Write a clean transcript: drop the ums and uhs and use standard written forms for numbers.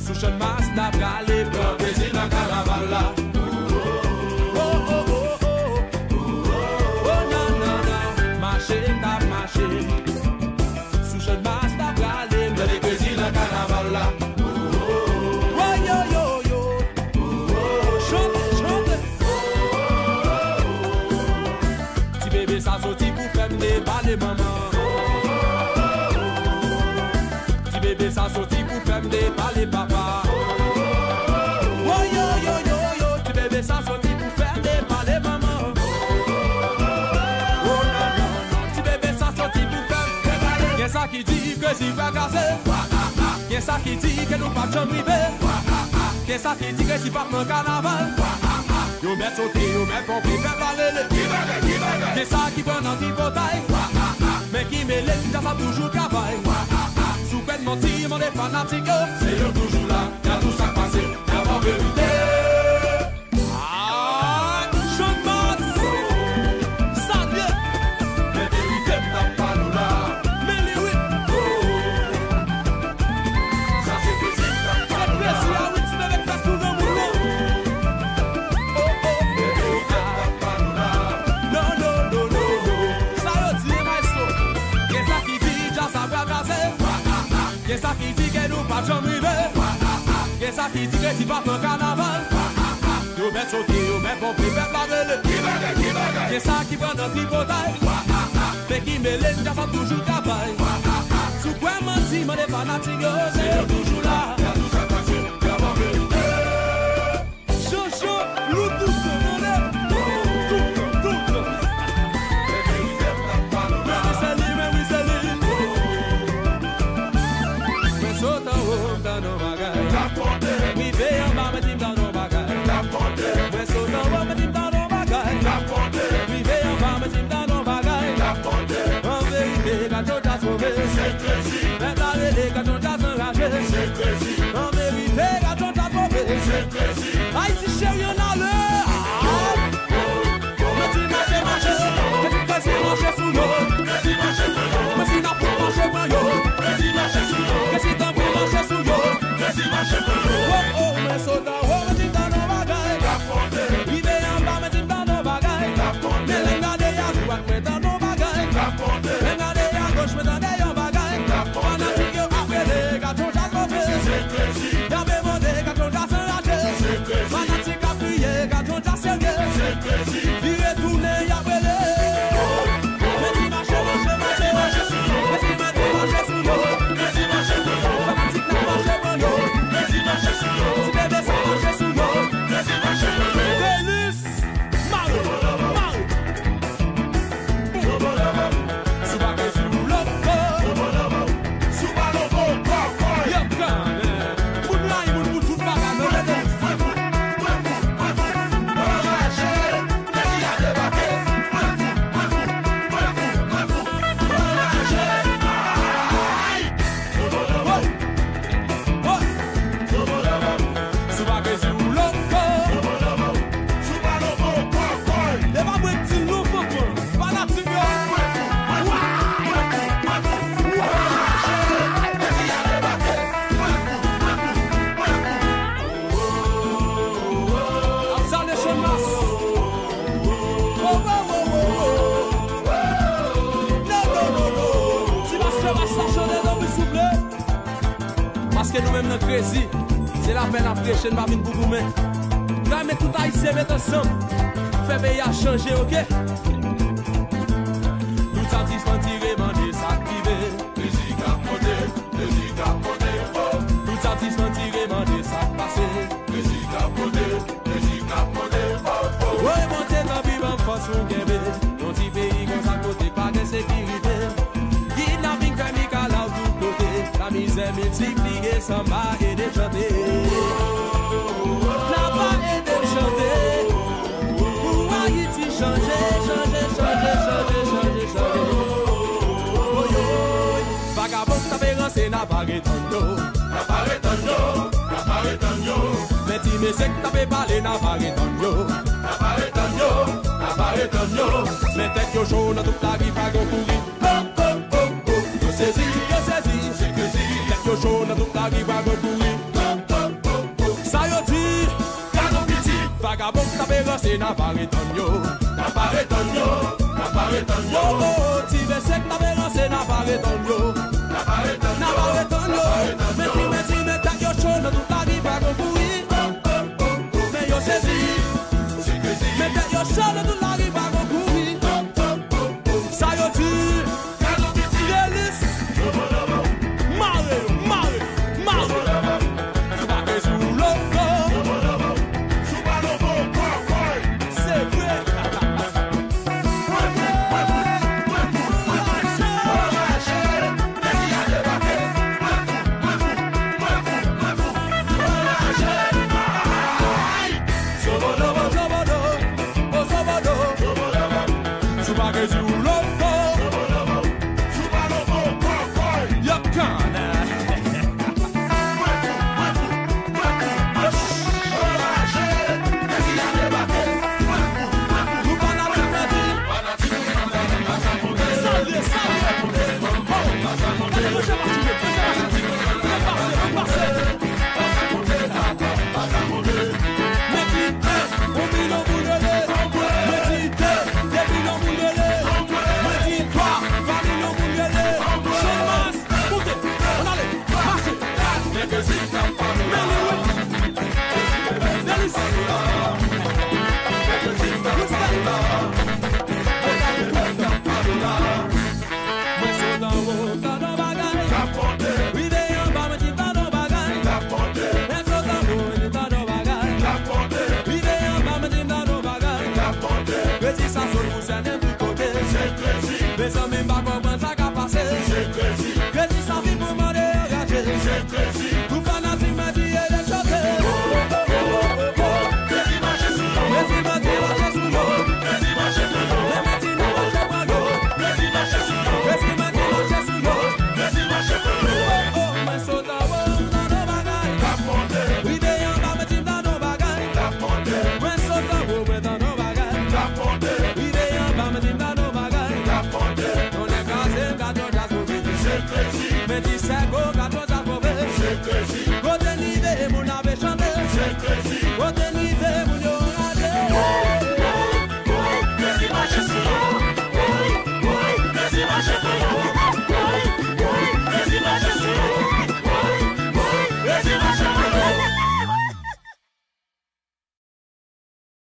Sous chaque masse n'a pas les plans, mais il n'a qu'à la balle là. Sous chaque masse n'a pas les plans, mais il n'a qu'à la balle là. Chante. Petit bébé ça sorti pour faire des balles maman. Bébé ça sorti pour faire des balles papa. Oh yo, tu bébé ça sorti pour faire des balles maman. Oh non, tu bébé ça sorti pour faire des balles. Qu'est-ce ça qui dit que si va casser? Qu'est-ce ça qui dit que nous pas de chambre privée? Qu'est-ce ça qui dit que si pas de carnaval? Yo met sauté, yo met compris, fait parler. Qu'est-ce ça qui prend dans petit portail? Mais qui met les ça va toujours travail. Sous peine mentir, mon est fanatique. C'est eux toujours là, y'a tout ça passé, y'a pas vérité. Ah, chante masse, ça vient. Mais vérité, t'as pas nous là. Mais les oui. Ça c'est plaisir, t'as pas nous là. C'est plaisir, oui, tu m'avais fait tout le monde. Mais vérité, t'as pas nous là. Non. Ça veut dire, maestro. Qu'est-ce ça qui dit, déjà ça va casser. Qu'est-ce ça qui dit que nous pas de chambre privée? Qu'est-ce ça qui dit que si pas de carnaval? Nous mettons sauter, nous mettons pour faire la gueule. Qu'est-ce ça qui prend notre hypothèque? Mais qui mêle, ça va toujours travail. Sous quoi mentir, mon est fanatique, c'est toujours là. Y'a tout ça passé, y'a pas vérité. Chaud, loup tout le monde. Tout. Mais vérité, t'as pas nous là. C'est lui, mais oui, c'est lui. Dans nos bagailles, oui, veille en bas, me dans nos bagailles. Ouais, saute en bas, me dans nos bagailles. Oui, veille en bas, me dans nos bagailles. En vérité, quand on t'a sauvé, c'est précis. Maintenant, quand on t'a enragé, c'est précis. En vérité, quand on t'a sauvé, c'est précis. Aïe, si chérie, on a l'heure. Me dis, marcher, que tu fais marcher sous l'eau. Me dis, marcher sous l'eau. Me dis, n'a pas marcher pour l'eau. Me dis, marcher sous l'eau. Que si t'en peux marcher sous l'eau. Oh, mais sautant, oh, me dit dans nos bagailles. Il est en bas, me dit dans nos bagailles. Mais regardez à droite, mais dans nos bagailles. Regardez à gauche, mais dans nos bagailles. On a dit que après, quand on jase mauvais. Y'a même monté, quand on jase enragé. On a dit qu'à prier, quand on jase sérieux. Il est tourné, y'a brûlé. Mais dis marcher sous l'eau. Mais dis marcher sous l'eau. Mais dis marcher sous l'eau. Fanatique n'a marché pour l'eau. Si bébé ça marche sous l'eau. Délice, Mario. Sous bagage sous l'eau. Sous ballon, y'a qu'un. Moun là, il moun tout bagage. Parce que nous-mêmes notre crédit, c'est la peine à prêcher, ma mine pour vous mettre. Quand même tout haïtien mettre ensemble, fait pays à changer, ok? Nous satisfaisons tirer, manger, s'activer. Musique à monter, oh. Nous satisfaisons tirer, manger, s'activer. Musique à monter, oh. Ouais, monter dans vivre en façon guébé. Dans petit pays, comme ça, côté, pas de sécurité. Kidnapping. fait multiplier sans pas et de chanter. N'a pas et de chanter. Pour Haïti changer, changer, changer, changer, changer, changer. Oh yo, vagabond t'avais n'a pas rétonno, n'a pas rétonno, n'a pas rétonno. Mais si mes sec t'avais parlé n'a pas rétonno, n'a pas rétonno, n'a pas rétonno. Mais tête yo chaud dans toute la vie pas go courir. Yo saisi, c'est que si. Tête yo chaud dans toute la vie pas go courir. Ça yo dit, canon piti. Vagabond t'avais lancé n'a pas rétonno, n'a pas rétonno, n'a pas rétonno. Oh oh, si mes sec t'avais lancé n'a pas rétonno. Mais t'as yo chaud dans toute la vie pas go courir. Mais yo saisi, mais t'as yo chaud dans toute la vie pas go courir. Ça yo dit, délice, marre, marre, marre. Tu vas que sous l'eau, c'est vrai. Mes amis pas comprendre ça qu'a passé. C'est crazy. Crazy sans vie pour m'en dégager. C'est crazy. Tout fanatique m'a dit et les chanter. Crazy marche sous l'eau. Crazy marche sous l'eau. Crazy marche sous l'eau. Les matines marchent pas l'eau. Crazy marche sous l'eau. Crazy marche sous l'eau. Crazy marche sous l'eau. Oh oh, mais saute à l'eau dans nos bagailles. La ponte. Oui, d'ailleurs, ma petite dans nos bagailles. La ponte. Mais saute à l'eau dans nos bagailles. La ponte. Oui, d'ailleurs, ma petite dans nos bagailles.